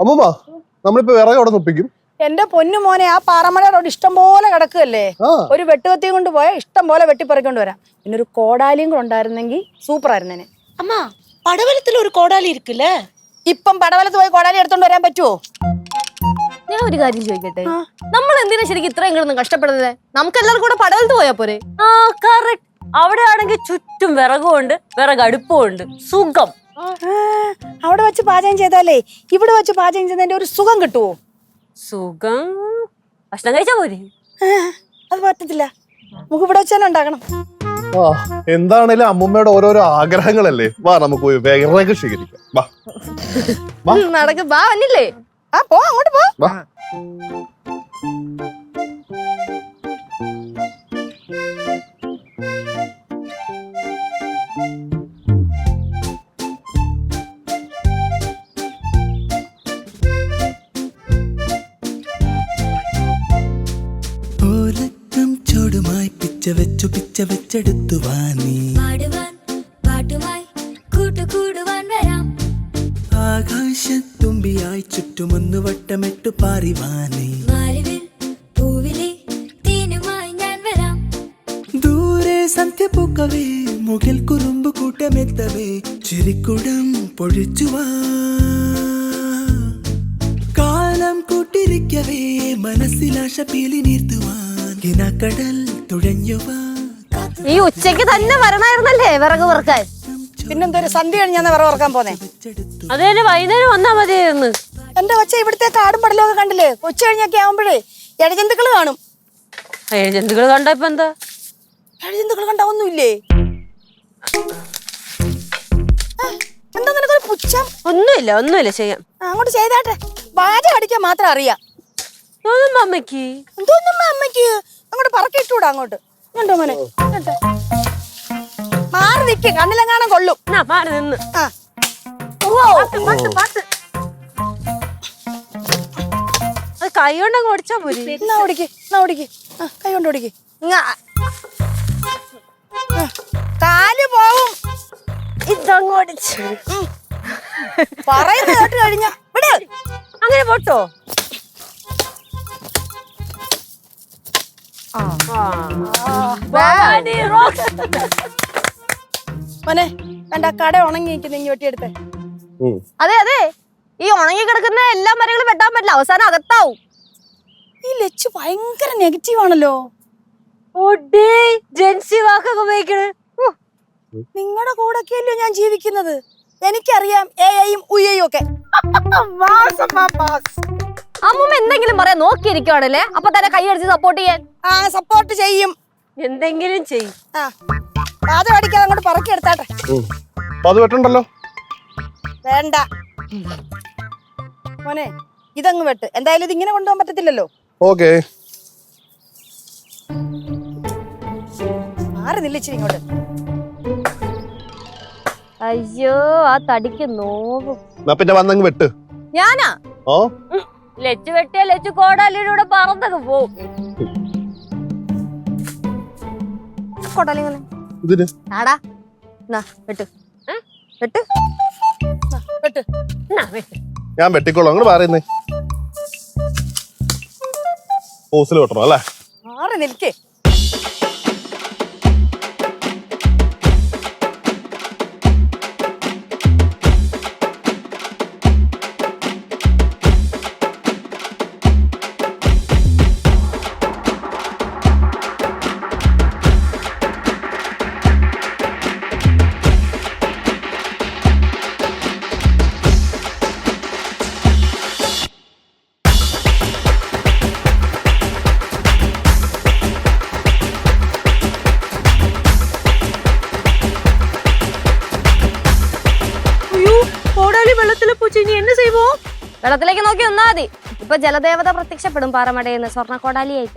അമ്മൂമ്മ നമ്മളിപ്പോ വിറക് അവിടെ തൊപ്പിക്കും. എന്റെ പൊന്നു മോനെ, ആ പാറമട റോഡ് ഇഷ്ടം പോലെ കിടക്കുകയല്ലേ. ഒരു വെട്ടുകത്തിയും കൊണ്ട് പോയാൽ ഇഷ്ടം പോലെ വെട്ടിപ്പറിക്കൊണ്ട് വരാം. പിന്നെ ഒരു കോടാലിയും കൂടെ ഉണ്ടായിരുന്നെങ്കിൽ സൂപ്പർ ആയിരുന്നേനെ. അമ്മ പടവലത്തിൽ ഒരു കോടാലി ഇരിക്കില്ല. ഇപ്പം പടവലത്ത് പോയി കോടാലി എടുത്തോണ്ട് വരാൻ പറ്റുമോ? ഞാൻ ഒരു കാര്യം ചോദിക്കട്ടെ, നമ്മൾ എന്തിനാ ശരിക്കും ഇത്രയും കിടന്ന് കഷ്ടപ്പെടുന്നത്? നമുക്ക് എല്ലാവർക്കും കൂടെ പടവലത്ത് പോയാ പോരെ? കറക്റ്റ്. അവിടെ ആണെങ്കിൽ ചുറ്റും വിറകുണ്ട്, വിറകടുപ്പും ഉണ്ട്, സുഖം. അവിടെ വെച്ച് പാചകം ചെയ്താലേ ഇവിടെ വെച്ച് പാചകം ചെയ്തതിന്റെ ഒരു സുഖം കിട്ടുവോ? സുഖം ഭക്ഷണം കഴിച്ചാ പോരെ? അത് പറ്റത്തില്ല, നമുക്ക് ഇവിടെ വെച്ച് തന്നെ ഉണ്ടാക്കണം. എന്താണേലും അമ്മൂമ്മയുടെ ഓരോരോ ആഗ്രഹങ്ങളല്ലേ. വാ നമുക്ക് പോയി വിറക് ശേഖരിക്കാം. വാ നടക്ക്, ബാ വന്നില്ലേ? പോ, അങ്ങോട്ട് പോ. വാ. ചുടുമായി പിച്ച വെച്ചെടുത്തു വാനീ ആകാശത്തുമ്പിയായി ചുറ്റുമൊന്നു വട്ടമിട്ടു പാറിവാനേ ദൂരെ സന്ധ്യ പൂക്കവേ മുകിൽ കുറുമ്പ് കൂട്ടമെത്തവേ ചിരിക്കുടം പൊഴിച്ചുവാ കാലം കൂട്ടിരിക്കവേ മനസ്സിലാശ പീലി നീർത്തുവാൻ കിനാക്കടൽ തുഴഞ്ഞുവാ. ഈ ഉച്ചക്ക് തന്നെ വരണായിരുന്നല്ലേ വിറക് വറുക്കാൻ? പിന്നെന്തൊരു സന്ധ്യ കഴിഞ്ഞാ വിറക് വറുക്കാൻ പോന്നെ? അതേനെ വൈകുന്നേരം വന്നാ മതിയായിരുന്നു. എന്റെ കൊച്ച ഇവിടുത്തെ കാടും പടലും ഒക്കെ കണ്ടില്ലേ? ഉച്ച കഴിഞ്ഞൊക്കെ ആവുമ്പോഴേ ഇഴജന്തുക്കള് കാണും. ജന്തുക്കൾ കണ്ട ഇപ്പൊ എന്താ? ഇഴജന്തുക്കൾ കണ്ടാവൊന്നുമില്ലേ? എന്താ നിനക്കൊരു പുച്ഛം? ഒന്നുമില്ല ചെയ്യാം. അങ്ങോട്ട് ചെയ്താട്ടെ. വാചകം അടിക്കാൻ മാത്രം അറിയാം. അമ്മയ്ക്ക് എന്തോന്നും അമ്മയ്ക്ക് അങ്ങോട്ട് പറക്കിട്ടൂടാ. അങ്ങോട്ട് കണ്ടോ മോനെ, മാറി നിക്ക്, കണ്ണിലെങ്ങാനും കൊള്ളും. മാറി നിന്ന്. അത് കൈ കൊണ്ടങ്ങ് ഓടിച്ചാ പോരി. ഓടിക്ക് കൈ കൊണ്ട് ഓടിക്ക്. കാല് പോവും. ഇതങ്ങോടിച്ച് പറയുന്ന കേട്ട് കഴിഞ്ഞ ഇവിടെ അങ്ങനെ പോട്ടോ. മോനെ വേണ്ട, കട ഉണങ്ങി നിൽക്കുന്ന വെട്ടിയെടുത്തേ. അതെ, ഈ ഉണങ്ങി കിടക്കുന്ന എല്ലാ മരങ്ങളും വെട്ടാൻ പറ്റില്ല, അവസാനം അകത്താവും. ഈ ലച്ചു ഭയങ്കര നെഗറ്റീവ് ആണല്ലോ. ജെൻസി വാക്കൊക്കെ ഉപയോഗിക്കണേ. നിങ്ങളുടെ കൂടെയൊക്കെയല്ലോ ഞാൻ ജീവിക്കുന്നത്. എനിക്കറിയാം എയും ഉയ്യയും ഒക്കെ. അമ്മൂമ്മ എന്തെങ്കിലും പറയാൻ നോക്കിയിരിക്കുവാണല്ലേ, അപ്പൊ തന്നെ കൈ അടിച്ച് സപ്പോർട്ട് ചെയ്യാൻ. സപ്പോർട്ട് ചെയ്യും, എന്തെങ്കിലും ചെയ്യും. പാചകം അടിക്കാതെ അങ്ങോട്ട് പറക്കി എടുത്താട്ടെ. അത് വെട്ടണ്ടല്ലോ. വേണ്ട മോനെ, ഇതങ്ങ് വെട്ട്. എന്തായാലും ഇത് ഇങ്ങനെ കൊണ്ടുപോകാൻ പറ്റത്തില്ലല്ലോ. ഓക്കേ, മാറി നില്ലിച്ചിരി ഇങ്ങോട്ട്. അയ്യോ, ആ തടിക്ക് നോവും. പിന്നെ വന്നങ്ങ് വെട്ട്. ഞാനാ ലച്ചു വെട്ടിയ ലച്ചു കോടാലിയുടെ പറന്നൊക്കെ പോവും. കോടാലി ആടാ, വെട്ട് വെട്ട് വെട്ട്. ഞാൻ വെട്ടിക്കോളാം. അങ്ങോട്ട് പറയുന്നേ ഓസിൽ വെട്ടണം അല്ലേ? മാറി നിൽക്കേ. വെള്ളത്തിലേക്ക് നോക്കി നിന്നാ മതി. ഇപ്പൊ ജലദേവത പ്രത്യക്ഷപ്പെടും പാറമടയെന്ന് സ്വർണ്ണ കോടാലിയായിട്ട്.